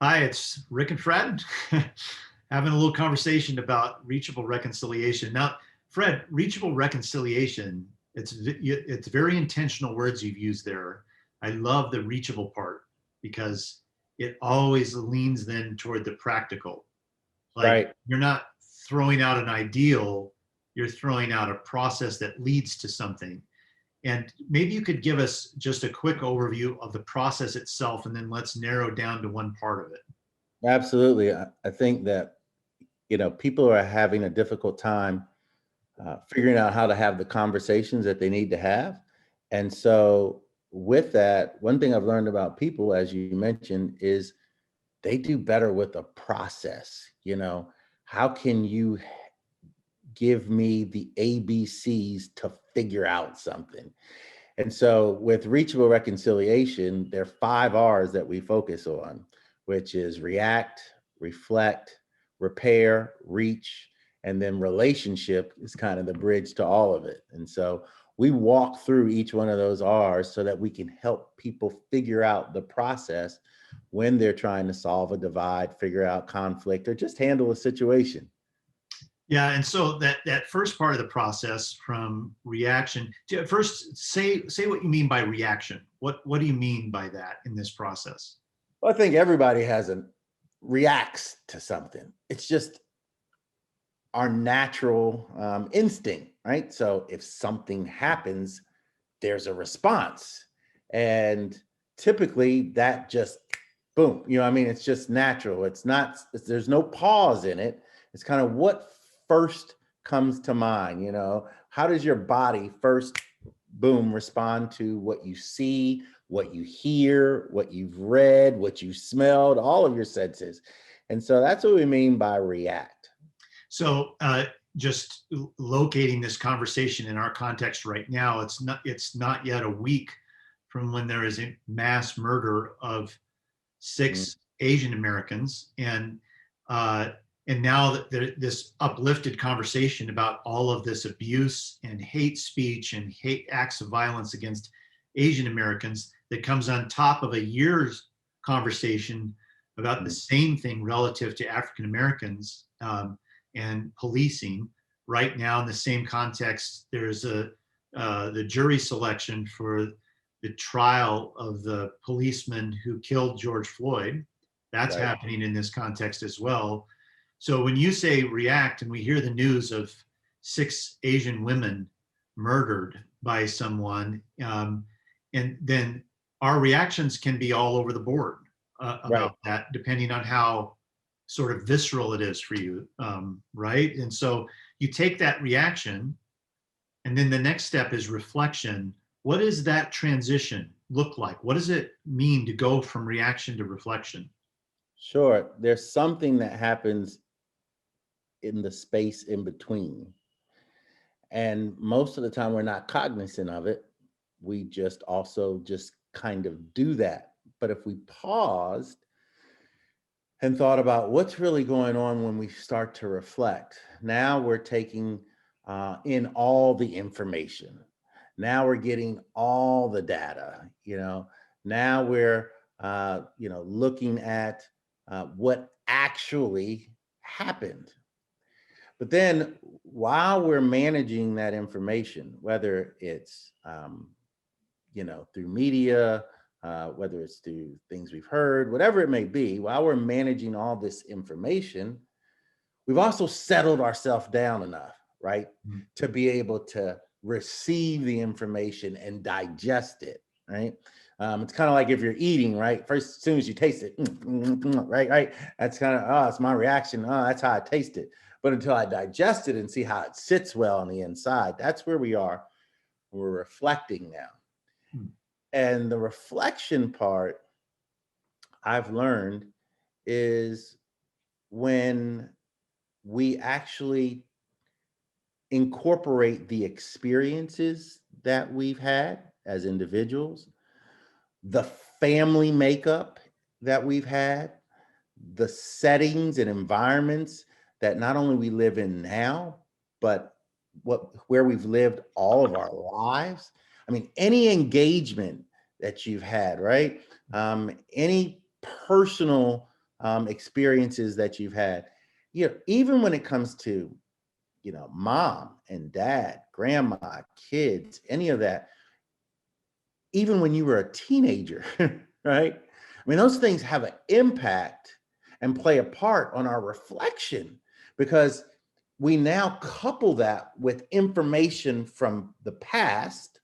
Hi, it's Rick and Fred having a little conversation about reachable reconciliation. Now, Fred, reachable reconciliation, it's very intentional words you've used there. I love the reachable part because it always leans then toward the practical. Like Right. you're not throwing out an ideal, you're throwing out a process that leads to something. And maybe you could give us just a quick overview of the process itself, and then let's narrow down to one part of it. Absolutely. I think that, people are having a difficult time figuring out how to have the conversations that they need to have. And so, with that, one thing I've learned about people, as you mentioned, is they do better with a process. How can you give me the ABCs to figure out something? And so with reachable reconciliation, there are 5 R's that we focus on, which is react, reflect, repair, reach, and then relationship is kind of the bridge to all of it. And so we walk through each one of those R's so that we can help people figure out the process when they're trying to solve a divide, figure out conflict, or just handle a situation. Yeah, and so that first part of the process from reaction to first say what you mean by reaction. What do you mean by that in this process? Well, I think everybody reacts to something. It's just our natural instinct, right? So if something happens, there's a response. And typically that just boom, it's just natural. There's no pause in it. It's kind of what first comes to mind, How does your body first, boom, respond to what you see, what you hear, what you've read, what you smelled, all of your senses? And so that's what we mean by react. So just locating this conversation in our context right now, it's not yet a week from when there is a mass murder of Mm. 6 Asian Americans, uh, and now that this uplifted conversation about all of this abuse and hate speech and hate acts of violence against Asian Americans that comes on top of a year's conversation about the Mm. same thing relative to African Americans and policing. Right now, in the same context, there's the jury selection for the trial of the policeman who killed George Floyd. That's Right. happening in this context as well. So when you say react and we hear the news of 6 Asian women murdered by someone, and then our reactions can be all over the board Right. about that, depending on how sort of visceral it is for you, right? And so you take that reaction, and then the next step is reflection. What does that transition look like? What does it mean to go from reaction to reflection? Sure. There's something that happens in the space in between. And most of the time, we're not cognizant of it. We just kind of do that. But if we paused and thought about what's really going on when we start to reflect, now we're taking in all the information. Now we're getting all the data. Now we're looking at what actually happened. But then while we're managing that information, whether it's through media, whether it's through things we've heard, whatever it may be, while we're managing all this information, we've also settled ourselves down enough, right, Mm. to be able to receive the information and digest it, right? It's kind of like if you're eating, right? First, as soon as you taste it, right? That's kind of, oh, it's my reaction. Oh, that's how I taste it. But until I digest it and see how it sits well on the inside, that's where we are. We're reflecting now. Mm. And the reflection part I've learned is when we actually incorporate the experiences that we've had as individuals, the family makeup that we've had, the settings and environments that not only we live in now, but where we've lived all of our lives. I mean, any engagement that you've had, right? Any personal experiences that you've had. Even when it comes to, mom and dad, grandma, kids, any of that, even when you were a teenager, right? I mean, those things have an impact and play a part on our reflection because we now couple that with information from the past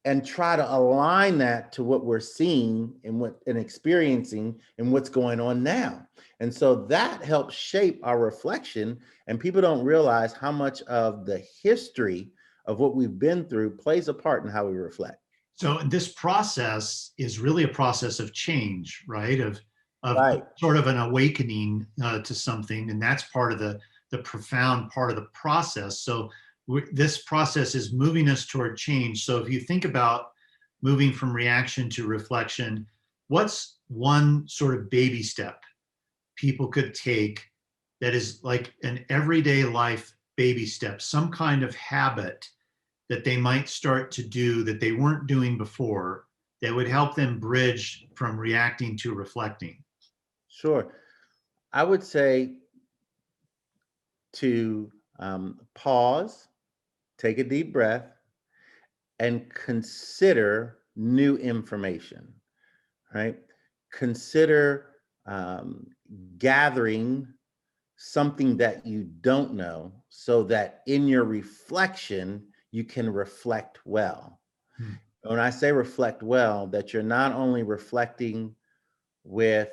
and try to align that to what we're seeing and experiencing and what's going on now. And so that helps shape our reflection. And people don't realize how much of the history of what we've been through plays a part in how we reflect. So this process is really a process of change, right? Of Right. sort of an awakening to something, and that's part of the profound part of the process. So this process is moving us toward change. So if you think about moving from reaction to reflection, what's one sort of baby step people could take that is like an everyday life baby step, some kind of habit that they might start to do that they weren't doing before that would help them bridge from reacting to reflecting? Sure. I would say to pause, take a deep breath, and consider new information, right? Consider gathering something that you don't know so that in your reflection, you can reflect well. Hmm. When I say reflect well, that you're not only reflecting with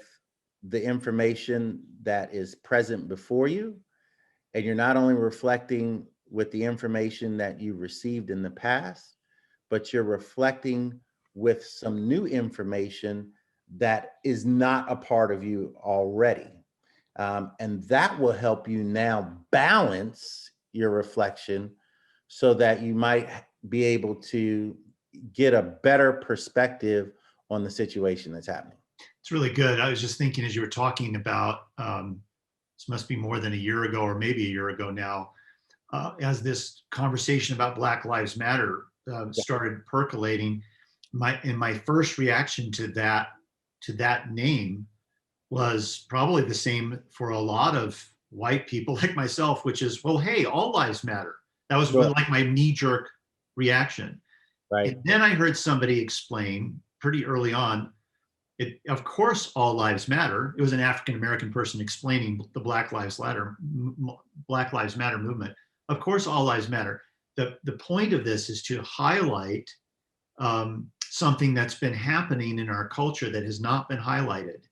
the information that is present before you, and you're not only reflecting with the information that you received in the past, but you're reflecting with some new information that is not a part of you already. And that will help you now balance your reflection so that you might be able to get a better perspective on the situation that's happening. It's really good. I was just thinking as you were talking about this must be more than a year ago or maybe a year ago now, as this conversation about Black Lives Matter Yeah. started percolating, my first reaction to that name was probably the same for a lot of white people like myself, which is, well, hey, all lives matter. That was Sure. like my knee jerk reaction. Right. And then I heard somebody explain pretty early on, of course, all lives matter. It was an African American person explaining the Black Lives Matter movement. Of course, all lives matter. The point of this is to highlight something that's been happening in our culture that has not been highlighted.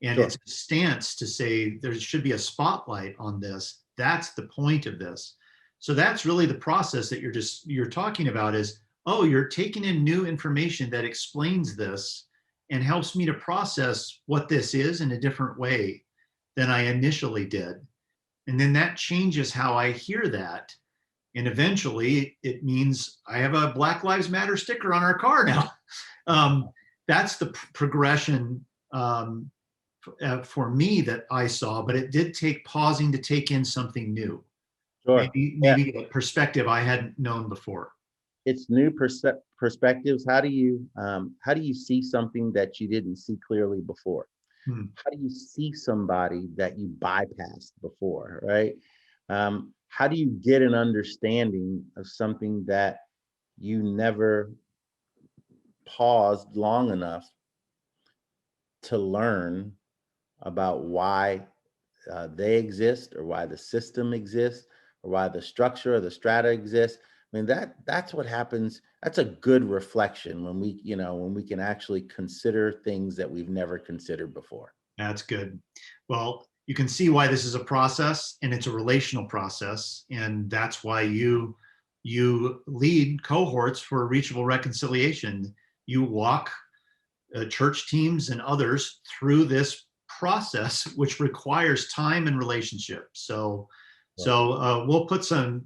And Sure. it's a stance to say there should be a spotlight on this. That's the point of this. So that's really the process that you're talking about is, oh, you're taking in new information that explains this and helps me to process what this is in a different way than I initially did. And then that changes how I hear that. And eventually it means I have a Black Lives Matter sticker on our car now. That's the progression for me that I saw, but it did take pausing to take in something new, Sure. Yeah. maybe a perspective I hadn't known before. It's new perspectives. How do you see something that you didn't see clearly before? Hmm. How do you see somebody that you bypassed before, right? How do you get an understanding of something that you never paused long enough to learn about why they exist or why the system exists or why the structure or the strata exists? I mean, that's what happens. That's a good reflection when we can actually consider things that we've never considered before. That's good. Well, you can see why this is a process, and it's a relational process, and that's why you lead cohorts for reachable reconciliation. You walk church teams and others through this process, which requires time and relationship. So, Right. we'll put some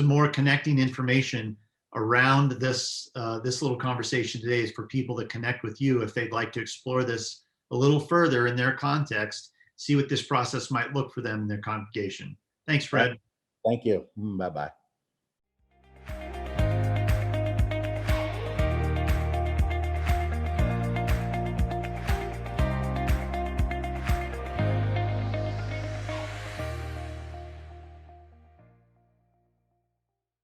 more connecting information around this little conversation today is for people to connect with you if they'd like to explore this a little further in their context, see what this process might look for them in their congregation. Thanks, Right. Fred. Thank you. Bye bye.